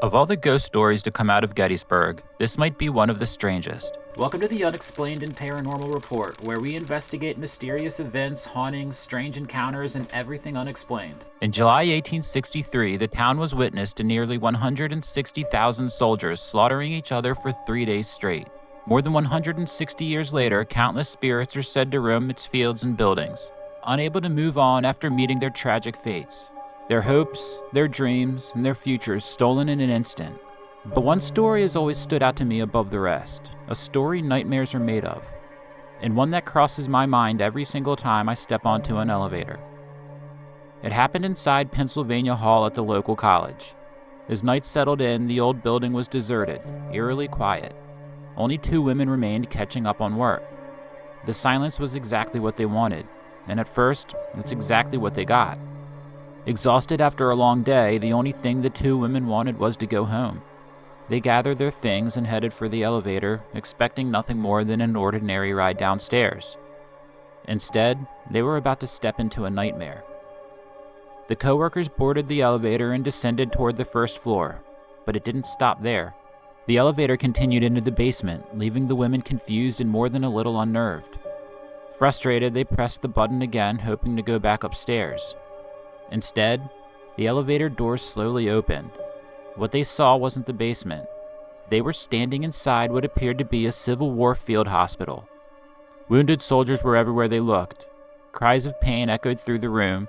Of all the ghost stories to come out of Gettysburg, this might be one of the strangest. Welcome to the Unexplained and Paranormal Report, where we investigate mysterious events, hauntings, strange encounters, and everything unexplained. In July 1863, the town was witness to nearly 160,000 soldiers slaughtering each other for 3 days straight. More than 160 years later, countless spirits are said to roam its fields and buildings, unable to move on after meeting their tragic fates. Their hopes, their dreams, and their futures stolen in an instant. But one story has always stood out to me above the rest, a story nightmares are made of, and one that crosses my mind every single time I step onto an elevator. It happened inside Pennsylvania Hall at the local college. As night settled in, the old building was deserted, eerily quiet. Only 2 women remained catching up on work. The silence was exactly what they wanted, and at first, that's exactly what they got. Exhausted after a long day, the only thing the 2 women wanted was to go home. They gathered their things and headed for the elevator, expecting nothing more than an ordinary ride downstairs. Instead, they were about to step into a nightmare. The coworkers boarded the elevator and descended toward the first floor, but it didn't stop there. The elevator continued into the basement, leaving the women confused and more than a little unnerved. Frustrated, they pressed the button again, hoping to go back upstairs. Instead, the elevator doors slowly opened. What they saw wasn't the basement. They were standing inside what appeared to be a Civil War field hospital. Wounded soldiers were everywhere they looked. Cries of pain echoed through the room.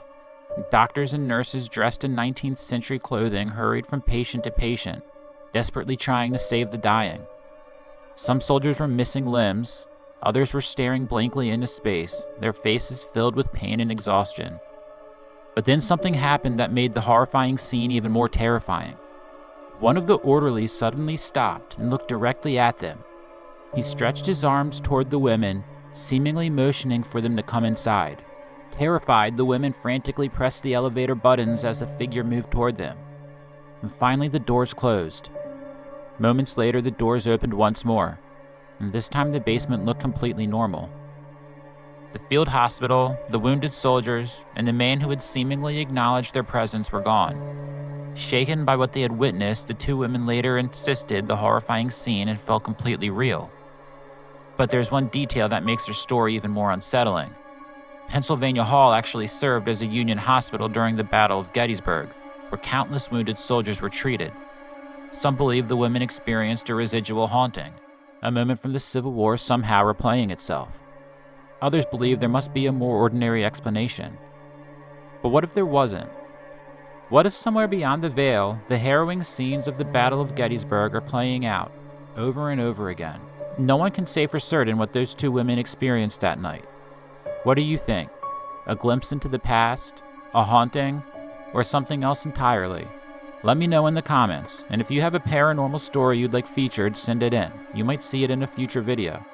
Doctors and nurses dressed in 19th century clothing hurried from patient to patient, desperately trying to save the dying. Some soldiers were missing limbs. Others were staring blankly into space, their faces filled with pain and exhaustion. But then something happened that made the horrifying scene even more terrifying. One of the orderlies suddenly stopped and looked directly at them. He stretched his arms toward the women, seemingly motioning for them to come inside. Terrified, the women frantically pressed the elevator buttons as the figure moved toward them. And finally, the doors closed. Moments later, the doors opened once more, and this time the basement looked completely normal. The field hospital, the wounded soldiers, and the man who had seemingly acknowledged their presence were gone. Shaken by what they had witnessed, the 2 women later insisted the horrifying scene had felt completely real. But there's one detail that makes their story even more unsettling. Pennsylvania Hall actually served as a Union hospital during the Battle of Gettysburg, where countless wounded soldiers were treated. Some believe the women experienced a residual haunting, a moment from the Civil War somehow replaying itself. Others believe there must be a more ordinary explanation. But what if there wasn't? What if somewhere beyond the veil, the harrowing scenes of the Battle of Gettysburg are playing out, over and over again? No one can say for certain what those 2 women experienced that night. What do you think? A glimpse into the past? A haunting? Or something else entirely? Let me know in the comments, and if you have a paranormal story you'd like featured, send it in. You might see it in a future video.